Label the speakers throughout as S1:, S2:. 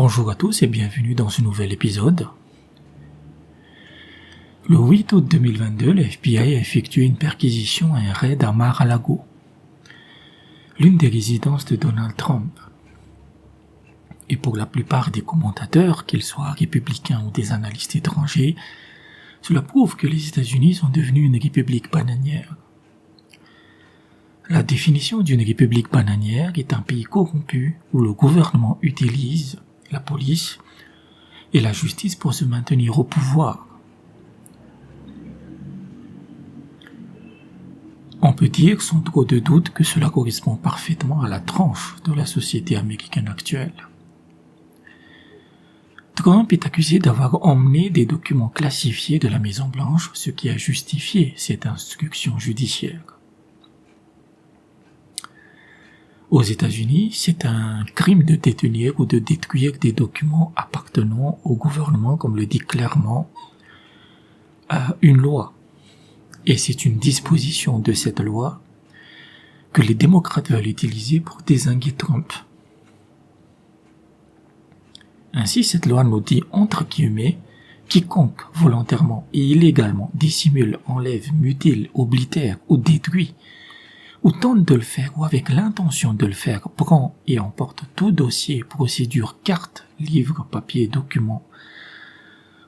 S1: Bonjour à tous et bienvenue dans ce nouvel épisode. Le 8 août 2022, le FBI a effectué une perquisition et un raid à Mar-a-Lago, l'une des résidences de Donald Trump. Et pour la plupart des commentateurs, qu'ils soient républicains ou des analystes étrangers, cela prouve que les États-Unis sont devenus une république bananière. La définition d'une république bananière est un pays corrompu où le gouvernement utilise la police et la justice pour se maintenir au pouvoir. On peut dire sans trop de doute que cela correspond parfaitement à la tranche de la société américaine actuelle. Trump est accusé d'avoir emmené des documents classifiés de la Maison-Blanche, ce qui a justifié cette instruction judiciaire. Aux États-Unis, c'est un crime de détenir ou de détruire des documents appartenant au gouvernement, comme le dit clairement une loi. Et c'est une disposition de cette loi que les démocrates veulent utiliser pour dézinguer Trump. Ainsi, cette loi nous dit, entre guillemets, quiconque volontairement et illégalement dissimule, enlève, mutile, oblitère ou détruit ou tente de le faire ou avec l'intention de le faire, prend et emporte tout dossier, procédure, carte, livre, papier, document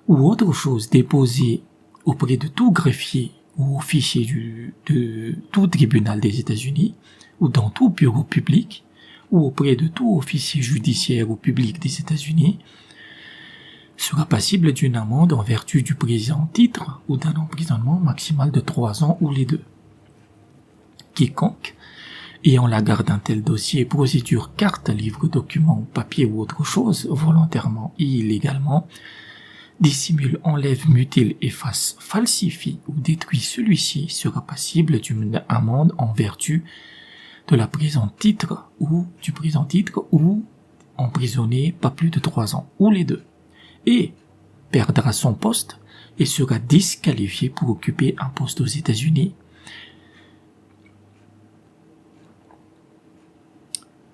S1: ou autre chose déposée auprès de tout greffier ou officier de tout tribunal des États-Unis ou dans tout bureau public ou auprès de tout officier judiciaire ou public des États-Unis sera passible d'une amende en vertu du présent titre ou d'un emprisonnement maximal de 3 ans ou les deux. Quiconque, ayant la garde d'un tel dossier, procédure, carte, livre, document, papier ou autre chose, volontairement et illégalement, dissimule, enlève, mutile, efface, falsifie ou détruit celui-ci sera passible d'une amende en vertu de la présent titre ou du présent titre ou emprisonné pas plus de 3 ans ou les deux, et perdra son poste et sera disqualifié pour occuper un poste aux États-Unis.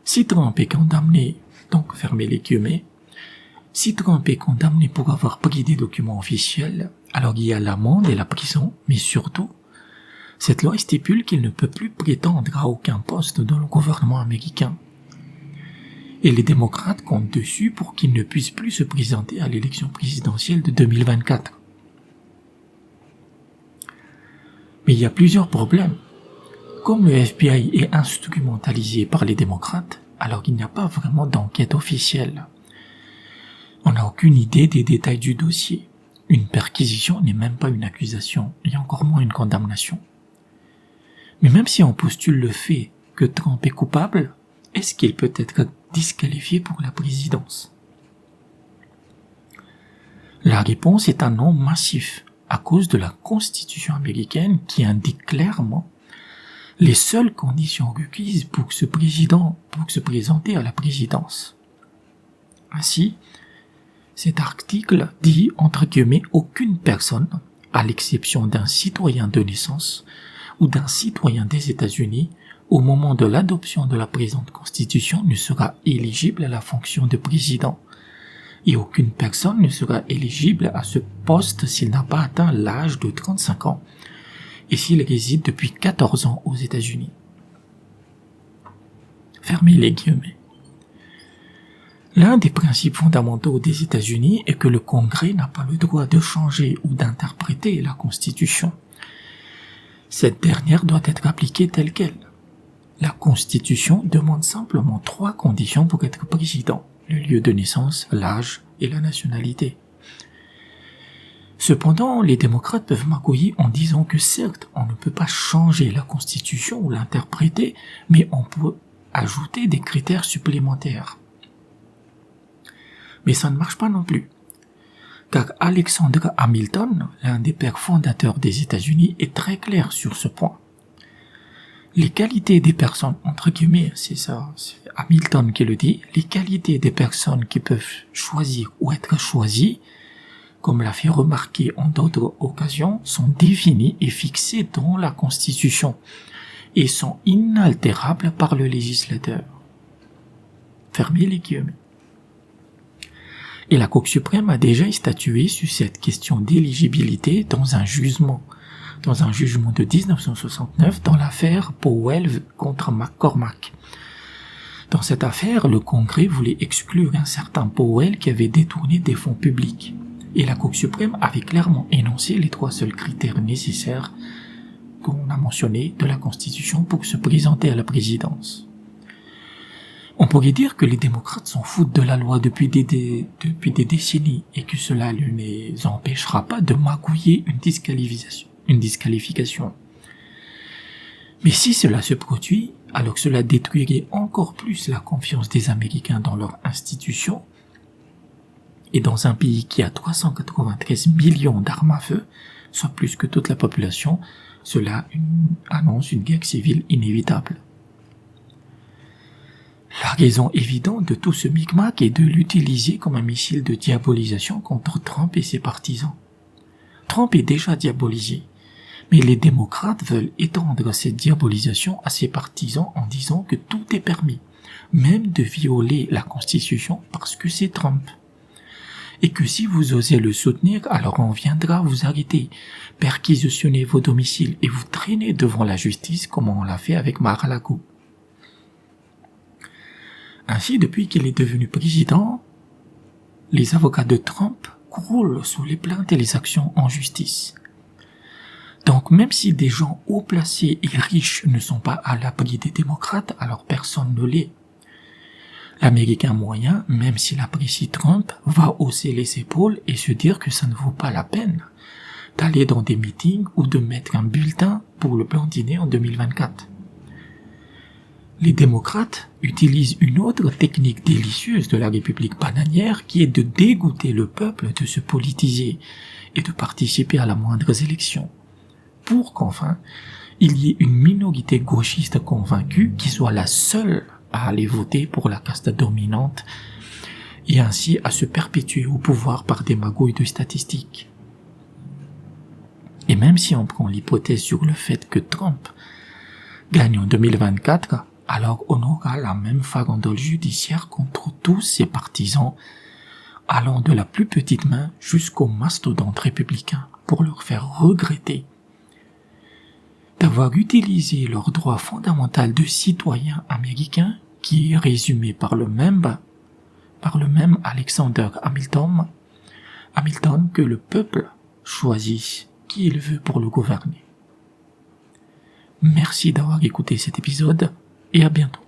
S1: Si Trump est condamné, donc fermez les guillemets, si Trump est condamné pour avoir pris des documents officiels, alors il y a l'amende et la prison, mais surtout, cette loi stipule qu'il ne peut plus prétendre à aucun poste dans le gouvernement américain. Et les démocrates comptent dessus pour qu'il ne puisse plus se présenter à l'élection présidentielle de 2024. Mais il y a plusieurs problèmes. Comme le FBI est instrumentalisé par les démocrates, alors il n'y a pas vraiment d'enquête officielle. On n'a aucune idée des détails du dossier. Une perquisition n'est même pas une accusation, et encore moins une condamnation. Mais même si on postule le fait que Trump est coupable, est-ce qu'il peut être disqualifié pour la présidence? La réponse est un non massif, à cause de la Constitution américaine qui indique clairement les seules conditions requises pour se présenter à la présidence. Ainsi, cet article dit, entre guillemets, aucune personne, à l'exception d'un citoyen de naissance ou d'un citoyen des États-Unis, au moment de l'adoption de la présente Constitution, ne sera éligible à la fonction de président. Et aucune personne ne sera éligible à ce poste s'il n'a pas atteint l'âge de 35 ans. Et s'il réside depuis 14 ans aux États-Unis. Fermez les guillemets. L'un des principes fondamentaux des États-Unis est que le Congrès n'a pas le droit de changer ou d'interpréter la Constitution. Cette dernière doit être appliquée telle qu'elle. La Constitution demande simplement 3 conditions pour être président: le lieu de naissance, l'âge et la nationalité. Cependant, les démocrates peuvent m'accueillir en disant que certes, on ne peut pas changer la Constitution ou l'interpréter, mais on peut ajouter des critères supplémentaires. Mais ça ne marche pas non plus. Car Alexander Hamilton, l'un des pères fondateurs des États-Unis, est très clair sur ce point. Les qualités des personnes, entre guillemets, c'est Hamilton qui le dit, les qualités des personnes qui peuvent choisir ou être choisies, comme l'a fait remarquer en d'autres occasions, sont définies et fixées dans la Constitution et sont inaltérables par le législateur. Fermez les guillemets. Et la Cour suprême a déjà statué sur cette question d'éligibilité dans un jugement de 1969 dans l'affaire Powell contre McCormack. Dans cette affaire, le Congrès voulait exclure un certain Powell qui avait détourné des fonds publics. Et la Cour suprême avait clairement énoncé les 3 seuls critères nécessaires qu'on a mentionnés de la Constitution pour se présenter à la présidence. On pourrait dire que les démocrates s'en foutent de la loi depuis des décennies et que cela ne les empêchera pas de magouiller une disqualification. Mais si cela se produit, alors cela détruirait encore plus la confiance des Américains dans leurs institutions. Et dans un pays qui a 393 millions d'armes à feu, soit plus que toute la population, cela annonce une guerre civile inévitable. La raison évidente de tout ce micmac est de l'utiliser comme un missile de diabolisation contre Trump et ses partisans. Trump est déjà diabolisé, mais les démocrates veulent étendre cette diabolisation à ses partisans en disant que tout est permis, même de violer la Constitution parce que c'est Trump. Et que si vous osez le soutenir, alors on viendra vous arrêter, perquisitionner vos domiciles et vous traîner devant la justice comme on l'a fait avec Mar-a-Lago. Ainsi, depuis qu'il est devenu président, les avocats de Trump croulent sous les plaintes et les actions en justice. Donc même si des gens haut placés et riches ne sont pas à l'abri des démocrates, alors personne ne l'est. L'Américain moyen, même s'il apprécie Trump, va hausser les épaules et se dire que ça ne vaut pas la peine d'aller dans des meetings ou de mettre un bulletin pour le plan dîner en 2024. Les démocrates utilisent une autre technique délicieuse de la République bananière qui est de dégoûter le peuple de se politiser et de participer à la moindre élection, pour qu'enfin, il y ait une minorité gauchiste convaincue qui soit la seule à aller voter pour la caste dominante et ainsi à se perpétuer au pouvoir par des magouilles de statistiques. Et même si on prend l'hypothèse sur le fait que Trump gagne en 2024, alors on aura la même farandole judiciaire contre tous ses partisans, allant de la plus petite main jusqu'aux mastodontes républicains pour leur faire regretter d'avoir utilisé leur droit fondamental de citoyen américain, qui est résumé par le même Alexander Hamilton, que le peuple choisit qui il veut pour le gouverner. Merci d'avoir écouté cet épisode et à bientôt.